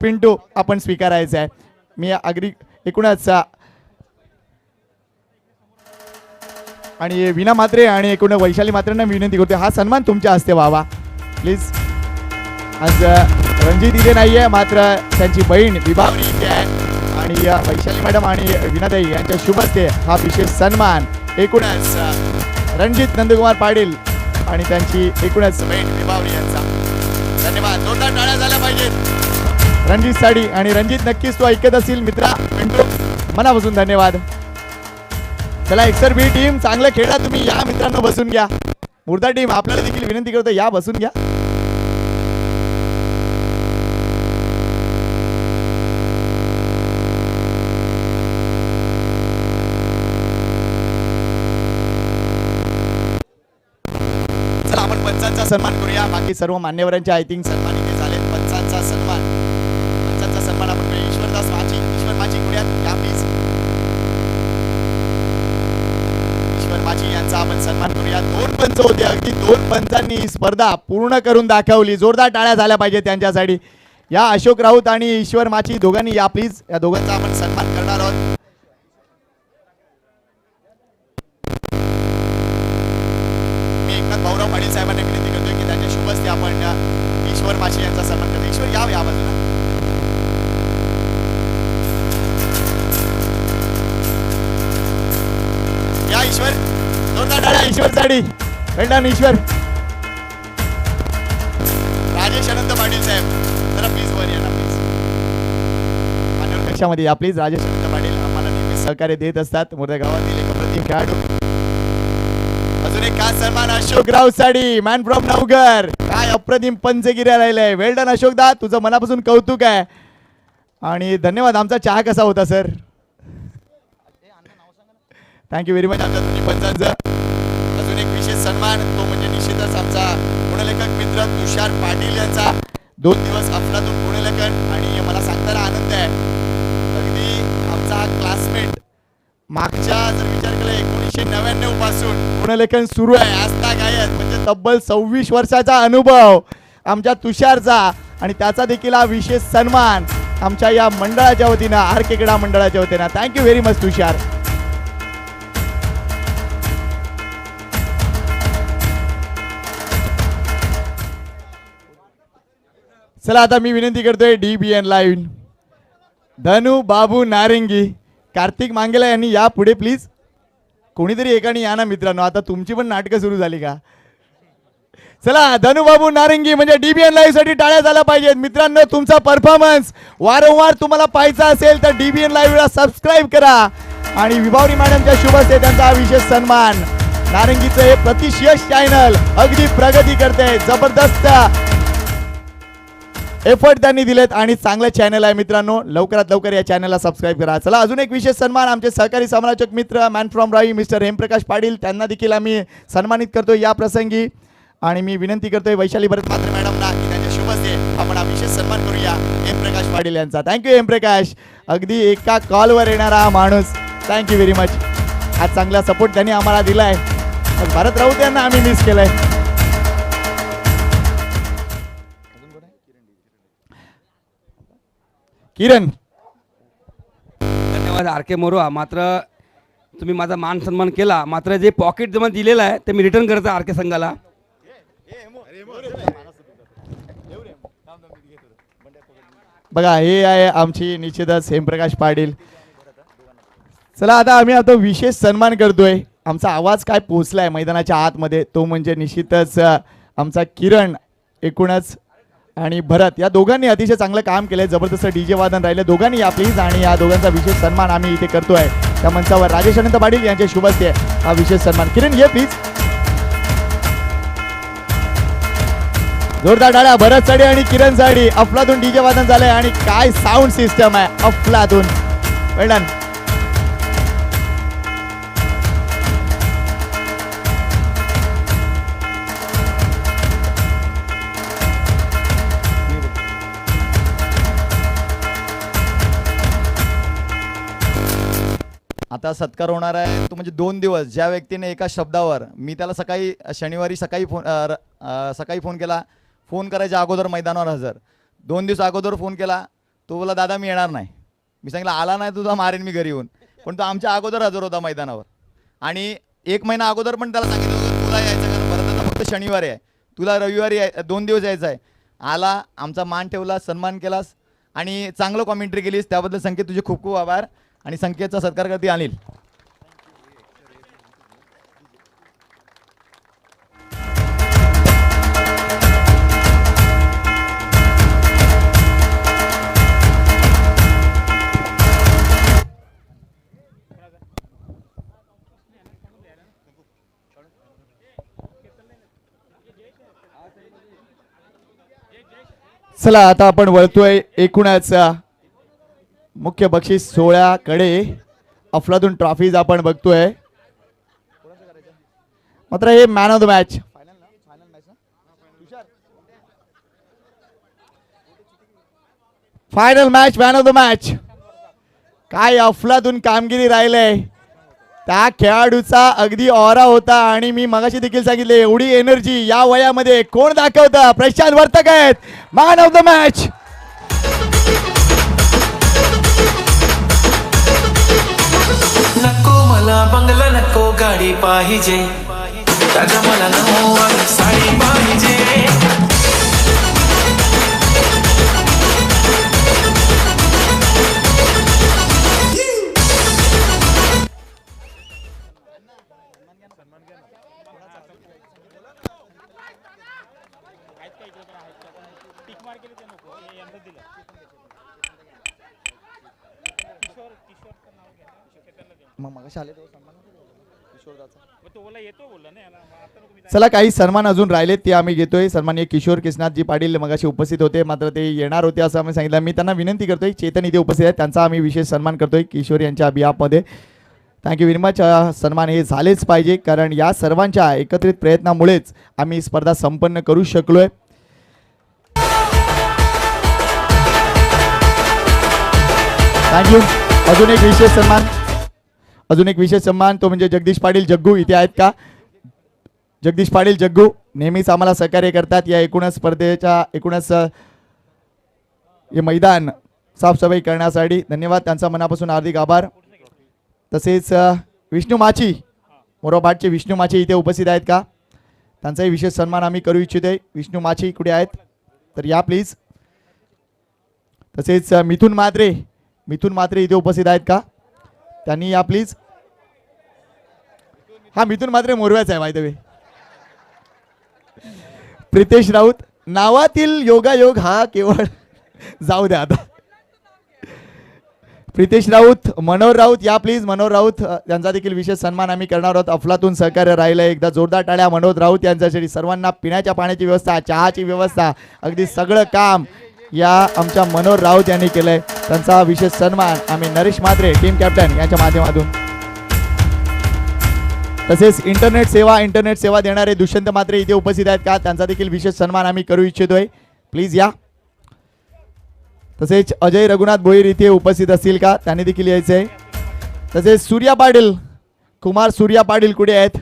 पिंटू आपण स्वीकारायचा आहे. मी अगदी एकूणच आणि विना म्हात्रे आणि एकूण वैशाली म्हात्रेंना विनंती करते हा सन्मान तुमच्या हस्ते व्हावा प्लीज. आज रणजित इथे नाहीये मात्र त्यांची बहीण विभावरी इथे आहे आणि वैशाली मॅडम आणि विनाताई यांच्या शुभ हस्ते हा विशेष सन्मान एकूणच रणजित नंदकुमार पाटील आणि त्यांची एकूणच बहीण विभावरी यांचा. धन्यवाद. जोरदार टाळ्या झाल्या पाहिजेत रणजित साठी आणि रणजित नक्कीच तो ऐकत असेल मित्रा पिंटू मनापासून धन्यवाद. चला एक्सर बी टीम चांगलं खेळा तुम्ही. या मित्रांनो बसून घ्या. मुर्दा टीम आपल्याला देखील विनंती करतो या बसून घ्या. चला आपण पंचांचा सन्मान करूया. बाकी सर्व मान्यवरांचे आय थिंक सन्मान इथे झाले. पंचांचा सन्मान आपण करूया. ईश्वर माझी करूयात या प्लीज. माझी यांचा आपण सन्मान करूया. 2 पंच होते अगदी 2 पंचांनी स्पर्धा पूर्ण करून दाखवली. जोरदार टाळ्या झाल्या पाहिजे त्यांच्यासाठी. या अशोक राऊत आणि ईश्वर माची दोघांनी या प्लीज. या दोघांचा आपण सन्मान करणार आहोत. मी एकनाथ भाऊराव पाटील साहेबांना विनंती करतोय की त्यांच्या शुभ हस्ते आपण ईश्वर माची यांचा सन्मान करतो. ईश्वर या बाजूला. या ईश्वर जोरदार टाळ्या ईश्वर साठी. वेल्डन ईश्वर. राजेश अनंत पाटील साहेब जरा प्लीज वर या ना प्लीज. मान्यवर कक्षामध्ये या प्लीज. राजेश अनंत पाटील आम्हाला नेहमी सहकार्य देत असतात. मोठ्या गावातील एक अप्रतिम खेळाडू. अजून एक खास सन्मान अशोक राव साठी मॅन फ्रॉम नवघर. काय अप्रतिम पंचगिऱ्या राहिलंय. वेल्डन अशोक दा तुझं मनापासून कौतुक आहे आणि धन्यवाद. आमचा चहा कसा होता सर. थँक्यू व्हेरी मच आमच्या दोन्ही पंचांचं. अजून एक विशेष सन्मान तो म्हणजे निश्चितच आमचा गुणलेखक मित्र तुषार पाटील यांचा 2 दिवस अफलातून गुणलेखन आणि मला सांगताना आनंद आहे अगदी आमचा हा क्लासमेट मागच्या जर विचार केला 1999 पासून गुणलेखन सुरू आहे आजता गायत म्हणजे तब्बल 26 वर्षाचा अनुभव आमच्या तुषारचा आणि त्याचा देखील हा विशेष सन्मान आमच्या या मंडळाच्या वतीनं आर के क्रीडा मंडळाच्या वतीनं. थँक्यू व्हेरी मच तुषार. चला आता मी विनंती करतोय DBN लाईव्ह धनु बाबू नारंगी कार्तिक मांगेला यांनी या पुढे प्लीज. कोणीतरी एकाने या ना मित्रांनो. आता तुमची पण नाटकं सुरू झाली का. चला धनु बाबू नारंगी म्हणजे DBN लाईव्ह साठी टाळ्या झाल्या पाहिजेत मित्रांनो. तुमचा परफॉर्मन्स वारंवार तुम्हाला पाहायचा असेल तर DBN लाईव्हला सबस्क्राईब करा आणि विभावरी मॅडमच्या शुभ हस्ते त्यांचा हा विशेष सन्मान. नारंगीचं हे प्रतिशयश चॅनल अगदी प्रगती करते. जबरदस्त एफर्ट त्यांनी दिलेत आणि चांगलं चॅनल आहे मित्रांनो. लवकरात लवकर या चॅनलला सबस्क्राईब करा. चला अजून एक विशेष सन्मान आमचे सहकारी समालोचक मित्र मॅन फ्रॉम राई मिस्टर हेमप्रकाश पाटील त्यांना देखील आम्ही सन्मानित करतो या प्रसंगी आणि मी विनंती करतोय वैशाली भरत म्हात्रे मॅडमना की त्यांच्या शुभ हस्ते आपण हा विशेष सन्मान करूया हेमप्रकाश पाटील यांचा. थँक्यू हेमप्रकाश. अगदी एका कॉलवर येणारा हा माणूस. Thank you very much. हा चांगला सपोर्ट त्यांनी आम्हाला दिलाय. भारत राऊत यांना आम्ही मिस केलंय. किरण धन्यवाद आर के मोरो. मात्र तुम्ही माझा मान सन्मान केला मात्र जे पॉकेट जमा दिलेलं आहे ते मी रिटर्न करतो आर के संघाला. बघा हे आहे आमची निश्चितच हेमप्रकाश पाटील. चला आता आम्ही आता विशेष सन्मान करतोय. आमचा आवाज काय पोहोचलाय मैदानाच्या आतमध्ये तो म्हणजे निश्चितच आमचा किरण एकूणच आणि भरत या दोघांनी अतिशय चांगलं काम केलंय. जबरदस्त डीजे वादन राहिले दोघांनी या प्लीज आणि या दोघांचा विशेष सन्मान आम्ही इथे करतोय त्या मंचावर. राजेश अनंत पाटील यांच्या शुभ हस्ते हा विशेष सन्मान. किरण ये प्लीज. जोरदार टाळ्या भरत साठी आणि किरण साठी. अफलातून डीजे वादन झालंय आणि काय साऊंड सिस्टम आहे अफलातून. वेल डन. आता सत्कार होणार आहे तो म्हणजे 2 दिवस ज्या व्यक्तीने एका शब्दावर मी त्याला सकाळी शनिवारी सकाळी फोन केला. फोन करायच्या अगोदर मैदानावर हजर. 2 दिवस अगोदर फोन केला. तो बोला दादा मी येणार नाही. मी सांगितलं आला नाही तुझा मारेन मी घरी येऊन. पण तो आमच्या अगोदर हजर होता मैदानावर आणि 1 महिना अगोदर पण त्याला सांगितलं होतं तुला यायचं कारण भरताचा फक्त शनिवारी आहे, तुला रविवारी 2 दिवस यायचं आहे. आला, आमचा मान ठेवला, सन्मान केलास आणि चांगलं कॉमेंट्री केलीस, त्याबद्दल संकेत तुझे खूप खूप आभार. आणि संकेतचा सत्कार करते अनिल. चला आता आपण वळतोय एकूणच मुख्य बक्षीस सोहळ्याकडे. अफलातून ट्रॉफीज आपण बघतोय. मात्र हे man of the match, final match, man of the match. काय अफलातून कामगिरी राहिलंय. त्या खेळाडूचा अगदी ऑरा होता आणि मी मगाशी देखील सांगितले एवढी एनर्जी या वयामध्ये कोण दाखवतं. प्रशांत वर्तक आहेत मॅन ऑफ द मॅच. नको मला बंगला नको गाडी पाहिजे, राजा मला नऊवारी साडी पाहिजे. चला काही सन्मान अजून राहिलेत ते आम्ही घेतोय. सन्माननीय किशोर किसनाथजी पाटील मगाशी उपस्थित होते, मात्र ते येणार होते असं आम्ही सांगितलं. मी त्यांना विनंती करतोय, चेतन इथे उपस्थित आहेत, त्यांचा आम्ही विशेष सन्मान करतोय किशोर यांच्या बिहाफमध्ये. Thank you very much. सन्मान हे झालेच पाहिजे कारण या सर्वांच्या एकत्रित प्रयत्नामुळेच आम्ही ही स्पर्धा संपन्न करू शकलोय. थँक्यू. अजून एक विशेष सन्मान तो म्हणजे जगदीश पाटील जग्गू इथे आहेत का. जगदीश पाटील जग्गू नेहमीच आम्हाला सहकार्य करतात या एकूणच स्पर्धेच्या हे मैदान साफसफाई करण्यासाठी. धन्यवाद, त्यांचा मनापासून हार्दिक आभार. तसेच विष्णू माची, मोराबादचे विष्णू माची इथे उपस्थित आहेत का. त्यांचाही विशेष सन्मान आम्ही करू इच्छितोय. विष्णू माची कुठे आहेत तर या प्लीज. तसेच मिथुन म्हात्रे इथे उपस्थित आहेत का, त्यांनी या प्लीज. हा मिथुन म्हात्रे मोरव्याचा आहे माहिती. प्रितेश राऊत, नावातील योगायोग हा केवळ जाऊ द्या आता. प्रितेश राऊत, मनोहर राऊत या प्लीज. मनोहर राऊत यांचा देखील विशेष सन्मान आम्ही करणार आहोत. अफलातून सहकार्य राहिलं. एकदा जोरदार टाळ्या मनोहर राऊत यांच्यासाठी. सर्वांना पिण्याच्या पाण्याची व्यवस्था, चहाची व्यवस्था, अगदी सगळं काम या आमच्या मनोहर राऊत यांनी केलंय. त्यांचा विशेष सन्मान आम्ही नरेश म्हात्रे टीम कॅप्टन यांच्या माध्यमातून. तसेच इंटरनेट सेवा देणारे दुष्यंत म्हात्रे इथे उपस्थित आहेत का, त्यांचा देखील विशेष सन्मान आम्ही करू इच्छितोय. प्लीज या. तसेच अजय रघुनाथ भोईर इथे उपस्थित असतील का, त्यांनी देखील यायचंय. तसेच सूर्या पाटील, कुमार सूर्या पाटील कुठे आहेत.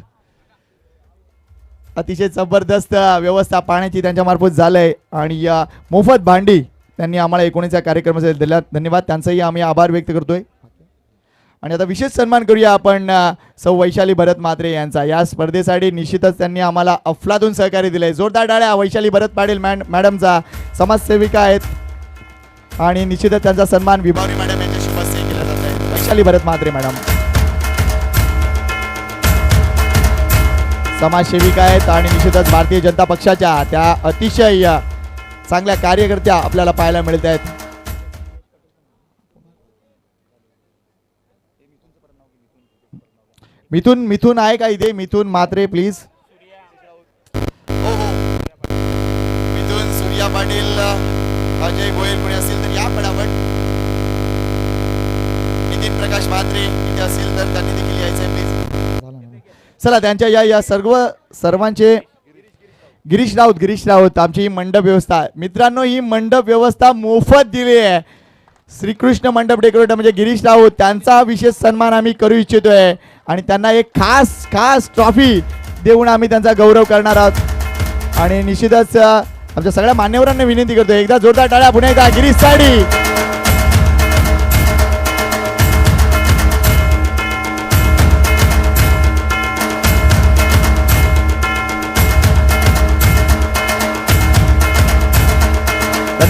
अतिशय जबरदस्त व्यवस्था पाण्याची त्यांच्या मार्फत झालंय आणि मोफत भांडी त्यांनी आम्हाला एकोणीसच्या कार्यक्रमासाठी दिला. धन्यवाद, त्यांचाही आम्ही आभार व्यक्त करतोय. आणि आता विशेष सन्मान करूया आपण सौ वैशाली भरत म्हात्रे यांचा. या स्पर्धेसाठी निश्चितच त्यांनी आम्हाला अफलातून सहकार्य दिलंय. जोरदार टाळ्या वैशाली भरत पाटील मॅडमचा. समाजसेविका आहेत आणि निश्चितच त्यांचा सन्मान विभावरी मॅडम यांच्याशी उपस्थित केला जात आहे. वैशाली भरत म्हात्रे मॅडम समाजसेविका आहेत आणि निश्चितच भारतीय जनता पक्षाच्या त्या अतिशय चांगल्या कार्यकर्त्या आपल्याला पाहायला मिळत आहेत. मिथुन आहे का इथे. मिथुन म्हात्रे प्लीज. मिथुन सूर्या पाटील, अजय गोयल कोणी असतील तर या फटाफट. नितीन प्रकाश म्हात्रे इथे असतील तर त्यांनी देखील यायचंय प्लीज. चला त्यांच्या या सर्वांचे. गिरीश राऊत आमची ही मंडप व्यवस्था. मित्रांनो ही मंडप व्यवस्था मोफत दिली आहे. श्रीकृष्ण मंडप डेकोरेटर म्हणजे गिरीश राऊत, त्यांचा विशेष सन्मान आम्ही करू इच्छितोय आणि त्यांना एक खास ट्रॉफी देऊन आम्ही त्यांचा गौरव करणार आहोत. आणि निश्चितच आमच्या सगळ्या मान्यवरांना विनंती करतोय, एकदा जोरदार टाळ्या पुन्हा एकदा गिरीश साठी.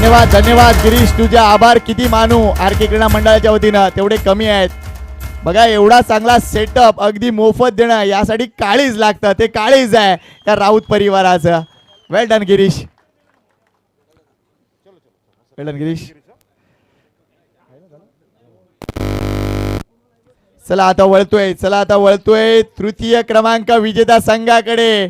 धन्यवाद धन्यवाद गिरीश, तुझे आभार किती मानू. आर के क्रीडा मंडळाच्या वतीनं तेवढे कमी आहेत. बघा एवढा चांगला सेटअप अगदी मोफत देणं यासाठी काळीज लागतं, ते काळीज आहे त्या राऊत परिवाराचं. वेल डन गिरीश, वेल डन गिरीश. चला आता वळतोय तृतीय क्रमांक विजेता संघाकडे.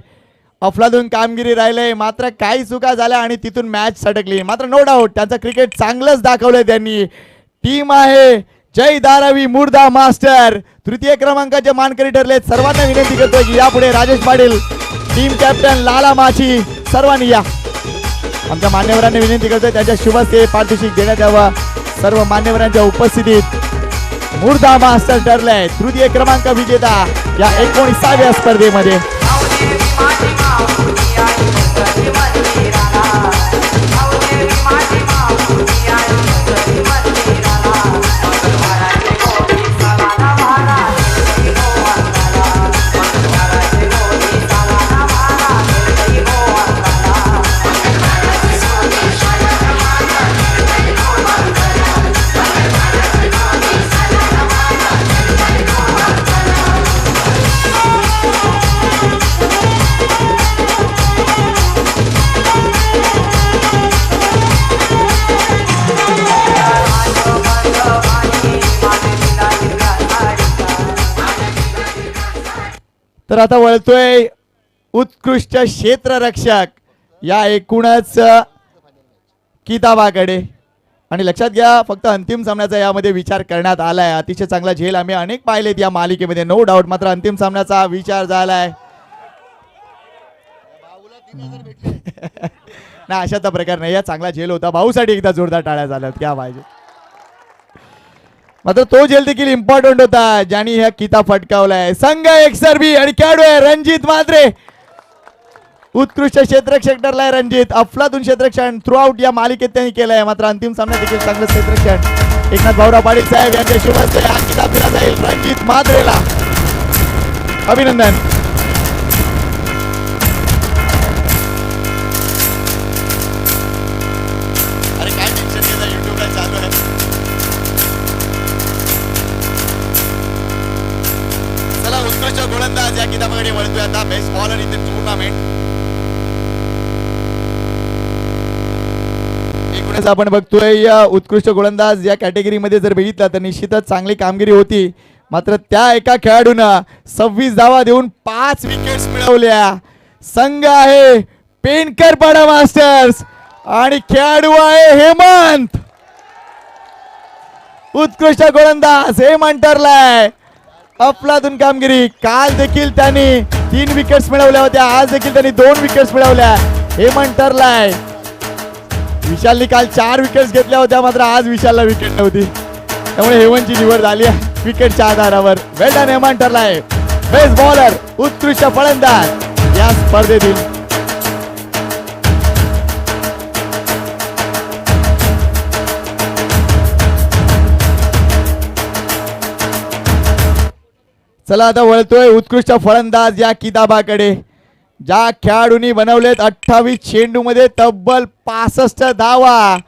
अफलातून कामगिरी राहिले, मात्र काही चुका झाल्या आणि तिथून मॅच सटकली. मात्र नो डाऊट त्यांचं क्रिकेट चांगलंच दाखवलंय त्यांनी. टीम आहे जय धारावी मुर्दा मास्टर, तृतीय क्रमांकाचे मानकरी ठरले. सर्वांना विनंती करतोय की यापुढे राजेश पाटील, टीम कॅप्टन लाला माची, सर्वांनी या. आमच्या मान्यवरांनी विनंती करतोय त्यांच्या शुभस्ते पारितोषिक देण्यात यावं. सर्व मान्यवरांच्या उपस्थितीत मुर्दा मास्टर ठरलाय तृतीय क्रमांक विजेता या 19व्या स्पर्धेमध्ये. तर आता वळतोय उत्कृष्ट क्षेत्ररक्षक या एकूणच किताबाकडे. आणि लक्षात घ्या फक्त अंतिम सामन्याचा यामध्ये विचार करण्यात आलाय. अतिशय चांगला झेल आम्ही अनेक पाहिलेत या मालिकेमध्ये नो डाऊट, मात्र अंतिम सामन्याचा विचार झालाय ना, अशाचा प्रकार नाही. या चांगला झेल होता, भाऊसाठी एकदा जोरदार टाळ्या झाल्यात, क्या पाहिजे. मात्र तो झेल देखील इम्पॉर्टंट होता ज्यांनी ह्या किताब फटकावलाय. संघ एकसरबी आणि खेळाडू आहे रणजित मात्रे, उत्कृष्ट क्षेत्ररक्षक ठरलाय रणजित. अफलातून क्षेत्ररक्षण थ्रू आउट या मालिकेत त्यांनी केलंय. मात्र अंतिम सामन्यात देखील चांगलं क्षेत्ररक्षण एकनाथ भाऊराव पाटील साहेब यांच्या शुभस्ते हा किताब दिला जाईल रणजित मात्रेला. अभिनंदन. अरे काय टेन्शन घ्यायचं, युट्यूबला चालू आहे. चला उत्कृष्ट गोलंदाज या किताबाकडे वळतोय आता. Best bowler in the tournament. एकूणच आपण बघतोय या उत्कृष्ट गोलंदाज या कॅटेगरीमध्ये जर बघितलं तर निश्चितच चांगली कामगिरी होती. मात्र त्या एका खेळाडूनं 26 धावा देऊन 5 विकेट्स मिळवल्या. संघ आहे पेनकरपाडा मास्टर्स आणि खेळाडू आहे हेमंत. उत्कृष्ट गोलंदाज हेमंत ठरलाय. अफलातून कामगिरी. काल देखील त्यांनी 3 विकेट्स मिळवल्या होत्या, आज देखील त्यांनी 2 विकेट्स मिळवल्या. हेमंत ठरलाय. विशालनी काल 4 विकेट्स घेतल्या होत्या, मात्र आज विशालला विकेट नव्हती, त्यामुळे हेमंतची निवड झाली आहे विकेटच्या आधारावर. वेल डन हेमंत ठरलाय. बेस्ट बॉलर, उत्कृष्ट फलंदाज या स्पर्धेतील. चला आता वळतोय उत्कृष्ट फलंदाज या किताबाकडे. ज्या खेळाडूंनी बनवलेत 28 चेंडूमध्ये तब्बल 65 धावा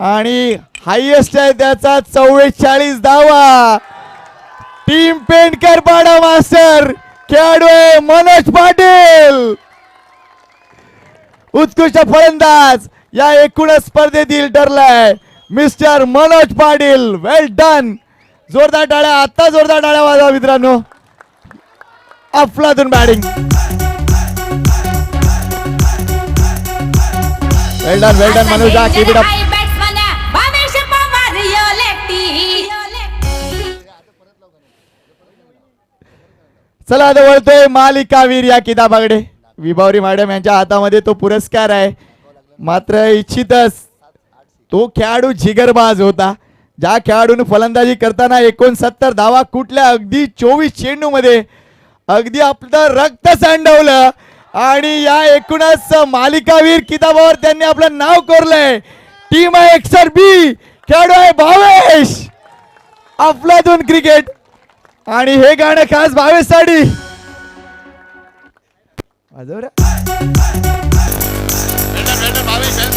आणि हायएस्ट आहे त्याचा 44 धावा. टीम पेनकरपाडा मास्टर, खेळाडू आहे मनोज पाटील. उत्कृष्ट फलंदाज या एकूणच स्पर्धेतील ठरलाय मिस्टर मनोज पाटील. वेल डन. जोरदार टाळ्या, आता जोरदार टाळ्या वाजवा मित्रांनो. अफलातून batting. Well done Manoj, keep it up. चला आता वळतोय मालिकावीर या किताबाकडे. विभावरी मॅडम यांच्या हातामध्ये तो पुरस्कार आहे. मात्र इच्छितच तो खेळाडू जिगरबाज होता. ज्या खेळाडूने फलंदाजी करताना 69 धावा कुठल्या अगदी 24 चेंडू मध्ये अगदी आपलं रक्त सांडवलं आणि या एकूणच मालिकावीर किताबावर त्यांनी आपलं नाव कोरलंय. टीम आहे एक्सर बी, खेळाडू आहे भावेश. अफलातून क्रिकेट आणि हे गाणं खास भावेशसाठी.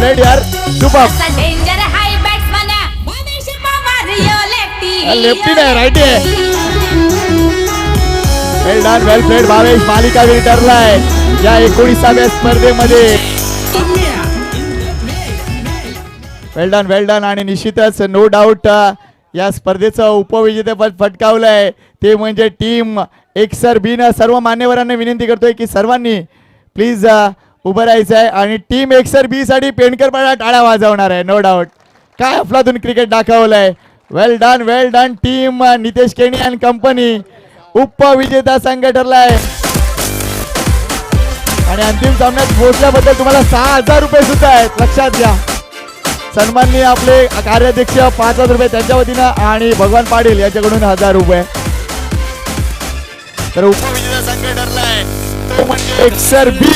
प्लेड यार सुपर. डेंजर हाय बॅट्समन भविष्य मारियो लेफ्टी लेफ्टी नाही राईटी आहे. वेल डन वेल प्लेड भावेश. मालिकावीर ठरलाय या 19व्या स्पर्धेमध्ये. वेल डन आणि निश्चितच नो डाऊट या स्पर्धेचं उपविजेतेपद पटकावलंय ते म्हणजे टीम एक्सर बी न. सर्व मान्यवरांना विनंती करतोय की सर्वांनी प्लीज उभं राहायचं आहे आणि टीम एक्सर बी साठी पेंडकरपाडा टाळ्या वाजवणार आहे. No doubt. काय अफलातून क्रिकेट दाखवलंय. Well done team Nitesh Keni and company उपविजेता संघ ठरलाय. आणि अंतिम सामन्यात पोहोचल्याबद्दल तुम्हाला 6,000 रुपये सुद्धा आहेत लक्षात घ्या. सन्माननीय आपले कार्याध्यक्ष 5,000 रुपये त्यांच्या वतीनं आणि भगवान पाटील याच्याकडून 1,000 रुपये. तर उपविजेता संघ ठरलाय तो म्हणजे एक्सर बी.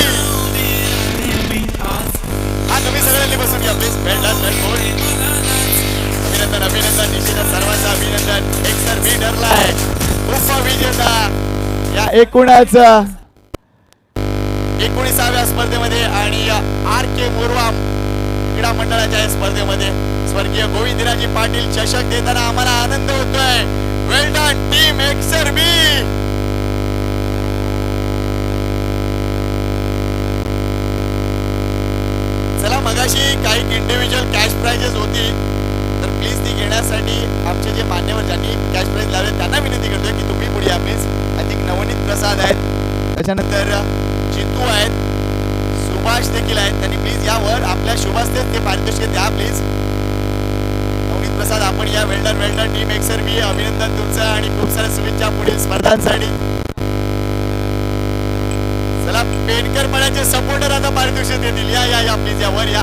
हा तुम्ही सगळ्यांनी बसून घ्या please. Well done well good. अभिनंदन निश्चितच सर्वांचं अभिनंदन. एक्सर बी ठरलाय उपविजेता या 19व्या स्पर्धेमध्ये. आणि आर के मोरवा क्रीडा मंडळाच्या या स्पर्धेमध्ये स्वर्गीय गोविंदराजी पाटील चषक देताना आम्हाला आनंद होतोय. वेल डन टीम एक्सर बी. चला मगाशी काही इंडिव्हिज्युअल कॅश प्राइजेस होती तर प्लीज ती घेण्यासाठी आमचे जे मान्यवर ज्यांनी कॅश प्राइज लावले त्यांना विनंती करतोय की तुम्ही पुढे या प्लीज. आय थिंक नवनीत प्रसाद आहेत, त्याच्यानंतर चिंतू आहेत, सुभाष देखील आहेत. त्यांनी प्लीज यावर आपल्या शुभास्तेत ते पारितोषिक द्या प्लीज. नवनीत प्रसाद आपण या. वेल डन टीम एक्सर बी. अभिनंदन तुमचं आणि खूप साऱ्या शुभेच्छा पुढील स्पर्धांसाठी. चला पेंडकरपणाचे सपोर्टर आता पारितोषिक देतील. या प्लीज यावर या.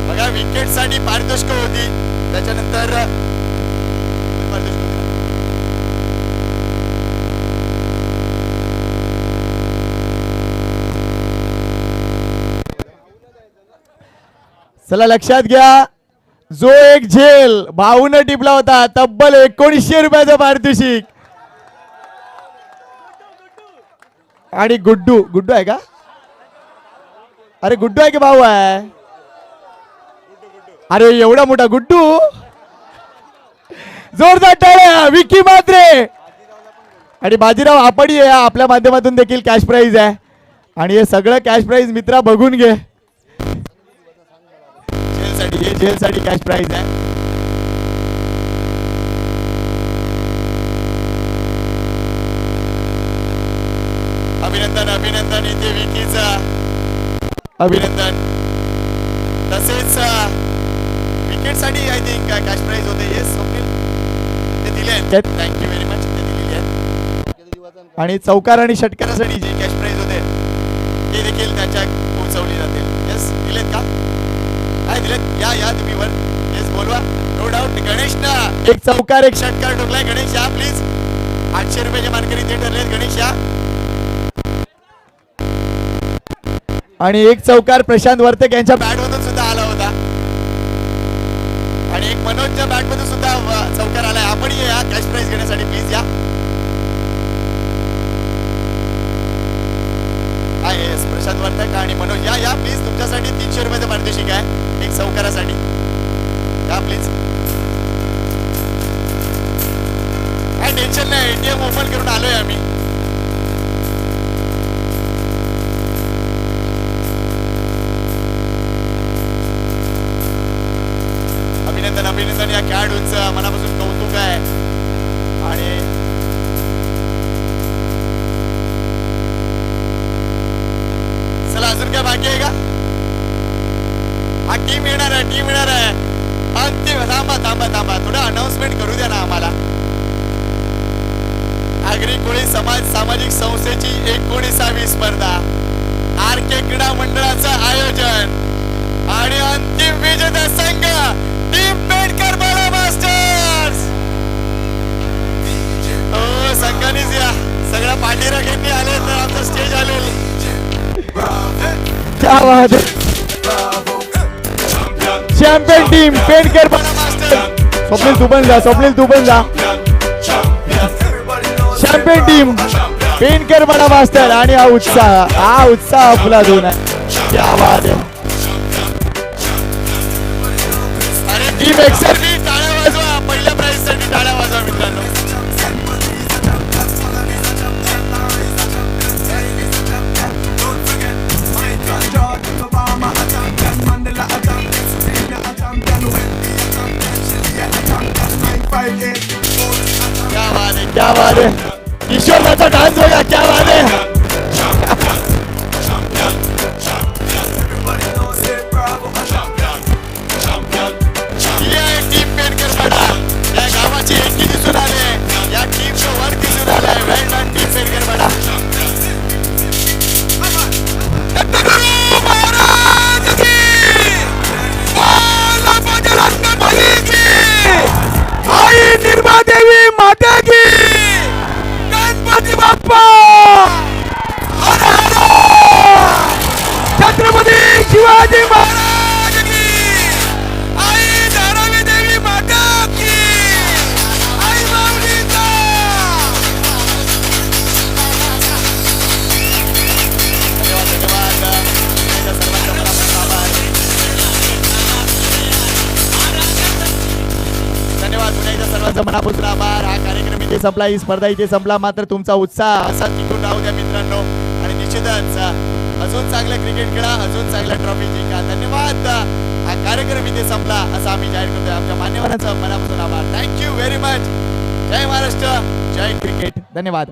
बघा विकेट साठी पारितोषिक होती त्याच्यानंतर चला लक्षात घ्या जो एक झेल भाऊन टिपला होता तब्बल 1900 रुपयाचं पारितोषिक. आणि गुड्डू आहे का. अरे गुड्डू आहे की भाऊ आहे. अरे एवढा मोठा गुड्डू. जोरदार टाळ्या विकी मात्रे आणि बाजीराव आपडी आहे. आपल्या माध्यमातून देखील कॅश प्राइज आहे आणि हे सगळं कॅश प्राइज मित्रा बघून घे. जेलसाठी कॅश प्राइज आहे. अभिनंदन इथे विकीचं अभिनंदन. तसेच विकेट साठी आय थिंक कॅश प्राइज होते. येस स्वप्नील ते दिले आहेत. Thank you very much. ते दिलेले आहेत. आणि चौकार आणि षटकारासाठी जे कॅश प्राइज होते ते देखील त्यांच्या पोहोचवली जातील. येस दिलेत का. काय दिलेत. या तुम्ही वर. येस बोलवा. No doubt. गणेश ना एक चौकार एक षटकार ठोकलाय. गणेश या प्लीज. 800 रुपयाचे मानकरी ते ठरलेत. गणेश या. आणि एक चौकार प्रशांत वर्तक यांच्या बॅट मधून सुद्धा आला होता आणि एक मनोजच्या बॅट मधून सुद्धा चौकार आलाय. आपण या कॅश प्राइज घेण्यासाठी प्लीज या. येस प्रशांत वर्तक आणि मनोज या प्लीज. तुमच्यासाठी 300 रुपयाचं पारितोषिक आहे एक चौकारासाठी. या प्लीज. काय टेन्शन नाही. एटीएम ओपन करून आलोय आम्ही. अभिनंदन या खेळाडूंचं मनापासून कौतुक आहे. आणि चला अजून काय बाकी आहे का. हा टीम येणार आहे. अंतिम थांबा थोडं अनाउन्समेंट करू द्या ना आम्हाला. आगरी कोळी समाज सामाजिक संस्थेची 19वी स्पर्धा आर के क्रीडा मंडळाचं आयोजन आणि अंतिम विजेता संघ टीम पेंडकरपाडा मास्टर्स. हो संघानेच या. सगळ्या पाठीराखेंनी आले तर आमचं स्टेज आलेलं. Champion team Pendkarpada Masters. Swapnil तू पण जा. चॅम्पियन टीम पेंडकरपाडा मास्टर आणि हा उत्साह फुला दोन आहे. क्या बात आहे. प्रेक्षकांनी टाळ्या वाजवा, पहिल्या प्राइज साठी टाळ्या वाजवा मित्रांनो. क्या बात है, क्या बात है. ईश्वरचा डान्स बघा, क्या बात है. टीम पेडकरपाडा या गावाची एकी दिसून आले, या टीमचं वर्क दिसून आलंय. वेल डन टीम पेडकरपाडा. आई निर्मादेवी माता की गणपती बाप्पा छत्रपती शिवाजी महाराज की. आई धारावी देवी माता की. आई माऊलीचा. धन्यवाद पुन्हा एकदा सर्वांचा मनापासून आभार. हा कार्यक्रम इथे संपला, ही स्पर्धा इथे संपला, मात्र तुमचा उत्साह असा टिकून राहू द्या मित्रांनो. आणि निश्चितच अजून चांगलं क्रिकेट खेळा, अजून चांगल्या ट्रॉफी जिंका. धन्यवाद. हा कार्यक्रम इथे संपला असं आम्ही जाहीर करतोय. आमच्या मान्यवरांचा मनापासून आभार. Thank you very much. जय महाराष्ट्र, जय क्रिकेट. धन्यवाद.